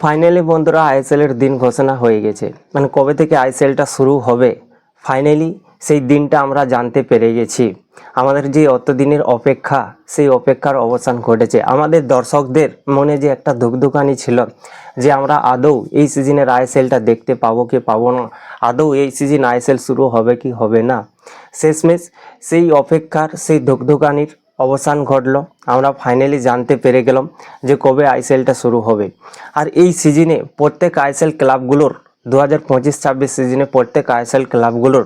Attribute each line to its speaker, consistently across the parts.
Speaker 1: Finally বন্ধুরা আইএসএলের দিন ঘোষণা হয়ে গেছে। মানে কবে থেকে আইএসএলটা শুরু হবে ফাইনালি সেই দিনটা আমরা জানতে পেরে গেছি। আমাদের যে অতদিনের অপেক্ষা সেই অপেক্ষার অবসান ঘটেছে। আমাদের দর্শকদের মনে যে একটা ধুকধুকানি ছিল যে আমরা আদৌ এই সিজনের আইএসএলটা দেখতে পাবো কি পাবো না, আদৌ এই সিজন আইএসএল শুরু হবে কি হবে না, শেষমেশ সেই অপেক্ষার সেই ধুকধুকানির অবসান ঘটলো। আমরা ফাইনালি জানতে পেরে গেলাম যে কবে আইএসএলটা শুরু হবে। আর এই সিজনে প্রত্যেক আইএসএল ক্লাবগুলোর 2025-26 সিজনে প্রত্যেক আইএসএল ক্লাবগুলোর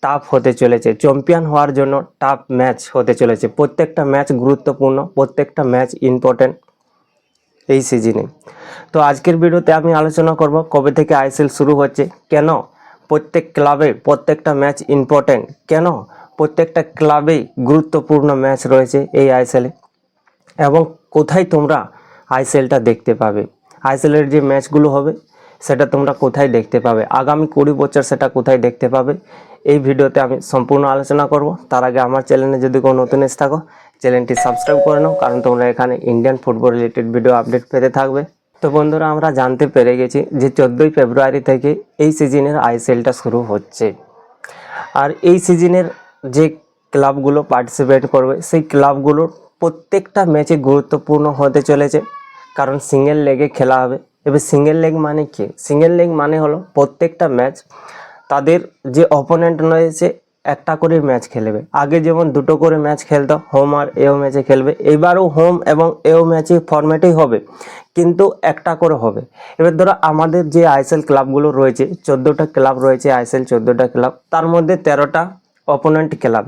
Speaker 1: টাফ হতে চলেছে, চ্যাম্পিয়ন হওয়ার জন্য টাফ ম্যাচ হতে চলেছে। প্রত্যেকটা ম্যাচ গুরুত্বপূর্ণ, প্রত্যেকটা ম্যাচ ইম্পর্টেন্ট এই সিজনে। তো আজকের ভিডিওতে আমি আলোচনা করব কবে থেকে আইএসএল শুরু হচ্ছে, কেন প্রত্যেক ক্লাবে প্রত্যেকটা ম্যাচ ইম্পর্টেন্ট, কেন প্রত্যেকটা ক্লাবেই গুরুত্বপূর্ণ ম্যাচ রয়েছে এই আইএসএলে, এবং কোথায় তোমরা আইএসএলটা দেখতে পাবে। আইএসএলের যে ম্যাচগুলো হবে সেটা তোমরা কোথায় দেখতে পাবে, আগামী 20 বছর সেটা কোথায় দেখতে পাবে, এই ভিডিওতে আমি সম্পূর্ণ আলোচনা করব। তার আগে আমার চ্যানেলে যদি কোনো নতুন এসে থাকো চ্যানেলটি সাবস্ক্রাইব করে নাও, কারণ তোমরা এখানে Indian football related video update পেতে থাকবে। তো বন্ধুরা আমরা জানতে পেরে গেছি যে 14ই ফেব্রুয়ারি থেকে এই সিজনের আইএসএলটা শুরু হচ্ছে। আর এই সিজনের যে ক্লাবগুলো পার্টিসিপেট করবে সেই ক্লাবগুলোর প্রত্যেকটা ম্যাচে গুরুত্বপূর্ণ হতে চলেছে, কারণ সিঙ্গেল লেগে খেলা হবে। এবার সিঙ্গেল লেগ মানে কি? সিঙ্গেল লেগ মানে হলো প্রত্যেকটা ম্যাচ তাদের যে অপোনেন্ট রয়েছে একটা করে ম্যাচ খেলবে। আগে যেমন দুটো করে ম্যাচ খেলতো, হোম আর এও ম্যাচে খেলবে, এবারও হোম এবং এও ম্যাচে ফরম্যাটেই হবে, কিন্তু একটা করে হবে। এবার ধরো আমাদের যে আইএসএল ক্লাবগুলো রয়েছে, 14টা ক্লাব রয়েছে আইএসএল, 14টা ক্লাব, তার মধ্যে 13টা অপোনেন্ট ক্লাব।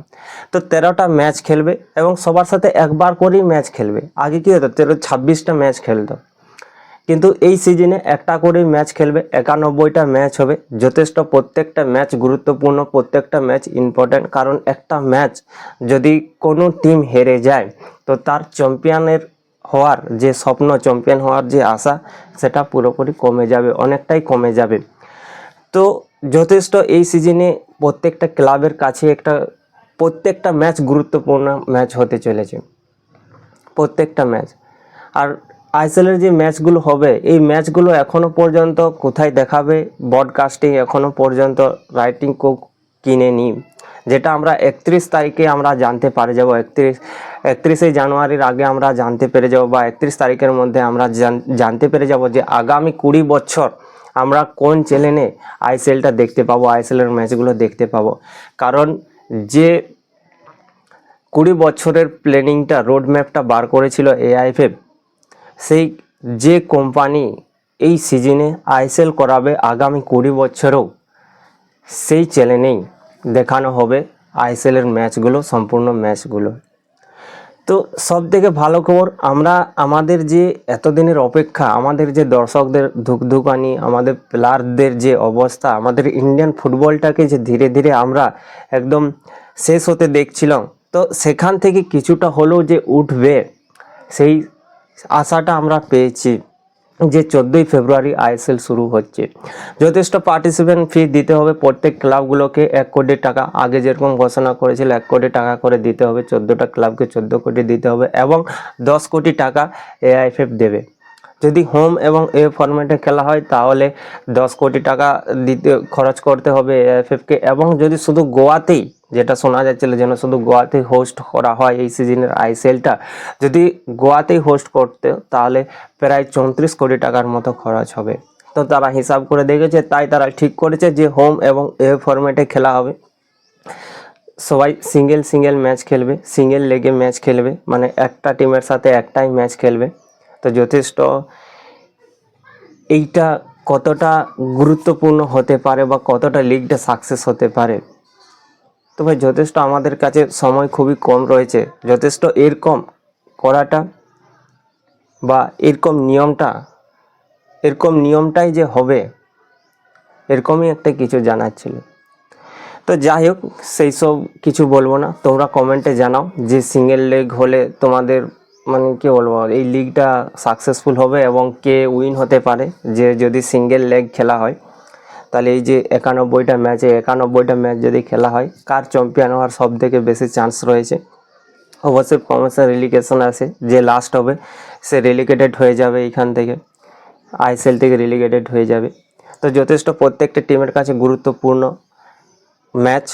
Speaker 1: তো 13টা ম্যাচ খেলবে এবং সবার সাথে একবার করেই ম্যাচ খেলবে। আগে কি হতো 26টা ম্যাচ খেলতো, কিন্তু এই সিজনে একটা করেই ম্যাচ খেলবে, 91টা ম্যাচ হবে। যথেষ্ট প্রত্যেকটা ম্যাচ গুরুত্বপূর্ণ, প্রত্যেকটা ম্যাচ ইম্পর্টেন্ট, কারণ একটা ম্যাচ যদি কোনো টিম হেরে যায় তো তার চ্যাম্পিয়নের হওয়ার যে স্বপ্ন, চ্যাম্পিয়ন হওয়ার যে আশা, সেটা পুরোপুরি কমে যাবে, অনেকটাই কমে যাবে। তো যথেষ্ট এই সিজনে প্রত্যেকটা ক্লাবের কাছে প্রত্যেকটা ম্যাচ গুরুত্বপূর্ণ ম্যাচ হতে চলেছে, প্রত্যেকটা ম্যাচ। আর আইএসএলের যে ম্যাচগুলো হবে এই ম্যাচগুলো এখনও পর্যন্ত কোথায় দেখাবে, ব্রডকাস্টিং এখনও পর্যন্ত রাইটিং কিনে নি, যেটা আমরা 31 তারিখে আমরা জানতে পারে যাব। 31শে জানুয়ারির আগে আমরা জানতে পেরে যাব, বা 31 তারিখের মধ্যে আমরা জানতে পেরে যাব যে আগামী 20 বছর আমরা কোন চ্যানেলে আইএসএলটা দেখতে পাবো, আইএসএলের ম্যাচগুলো দেখতে পাবো। কারণ যে 20 বছরের প্ল্যানিংটা, রোডম্যাপটা বার করেছিল এআইএফএফ, সেই যে কোম্পানি এই সিজনে আইএসএল করাবে আগামী 20 বছরেও, সেই চ্যানেলেই দেখানো হবে আইএসএলের ম্যাচগুলো, সম্পূর্ণ ম্যাচগুলো। তো সব থেকে ভালো খবর, আমরা আমাদের যে এতদিনের অপেক্ষা, আমাদের যে দর্শকদের ধুকধুকানি, আমাদের প্লেয়ারদের যে অবস্থা, আমাদের ইন্ডিয়ান ফুটবলটাকে যে ধীরে ধীরে আমরা একদম শেষ হতে দেখছিলাম, তো সেখান থেকে কিছুটা হলেও যে উঠবে সেই আশাটা আমরা পেয়েছি যে 14ই ফেব্রুয়ারি আইএসএল শুরু হচ্ছে। যথেষ্ট পার্টিসিপেন্ট ফি দিতে হবে প্রত্যেক ক্লাবগুলোকে 1 কোটি টাকা, আগে যেরকম ঘোষণা করেছিল 1 কোটি টাকা করে দিতে হবে, 14টা ক্লাবকে 14 কোটি দিতে হবে, এবং 10 কোটি টাকা এআইএফএফ দেবে। যদি হোম এবং এ ফরম্যাটে খেলা হয় তাহলে 10 কোটি টাকা খরচ করতে হবে এআইএফএফকে। এবং যদি শুধু গোয়াতেই, যেটা শোনা যাচ্ছিল যেন শুধু গোয়াতেই হোস্ট করা হয় এই সিজনের আইএসএলটা, যদি গোয়াতেই হোস্ট করতে তাহলে প্রায় 34 কোটি টাকার মতো খরচ হবে। তো তারা হিসাব করে দেখেছে, তাই তারা ঠিক করেছে যে হোম এবং এ ফরম্যাটে খেলা হবে। সবাই সিঙ্গেল ম্যাচ খেলবে, সিঙ্গেল লেগে ম্যাচ খেলবে, মানে একটা টিমের সাথে একটাই ম্যাচ খেলবে। তো যথেষ্ট এইটা কতটা গুরুত্বপূর্ণ হতে পারে বা কতটা লিগটা সাকসেস হতে পারে। তো ভাই যথেষ্ট আমাদের কাছে সময় খুবই কম রয়েছে, যথেষ্ট এরকম করাটা বা এরকম নিয়মটাই যে হবে, এরকমই একটা কিছু জানার ছিল। তো যাই হোক, সেই সব কিছু বলবো না, তোমরা কমেন্টে জানাও যে সিঙ্গেল লেগ হলে তোমাদের মানে কি বলবো, এই লিগটা সাকসেসফুল হবে এবং কে উইন হতে পারে। যে যদি সিঙ্গেল লেগ খেলা হয় তাহলে এই যে 91টা ম্যাচে 91টা ম্যাচ যদি খেলা হয়, কার চ্যাম্পিয়ন হওয়ার সব থেকে বেশি চান্স রয়েছে। অবশ্যই প্রমোশন রিলিগেশন আছে, যে লাস্ট হবে সে রিলিগেটেড হয়ে যাবে এইখান থেকে। আইএসএল থেকে রিলিগেটেড হয়ে যাবে। তো যথেষ্ট প্রত্যেকটা টিমের কাছে গুরুত্বপূর্ণ ম্যাচ,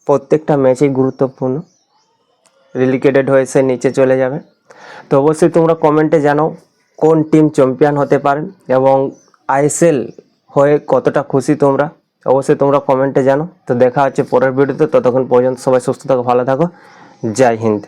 Speaker 1: প্রত্যেকটা ম্যাচই গুরুত্বপূর্ণ। রিলিগেটেড হয়ে সে নিচে চলে যাবে। তো অবশ্যই তোমরা কমেন্টে জানাও কোন টিম চ্যাম্পিয়ন হতে পারেন এবং আইএসএল হয়ে কতটা খুশি তোমরা, অবশ্যই তোমরা কমেন্টে জানাও। তো দেখা হচ্ছে পরের ভিডিওতে, ততক্ষণ পর্যন্ত সবাই সুস্থ থাকো, ভালো থাকো, জয় হিন্দ।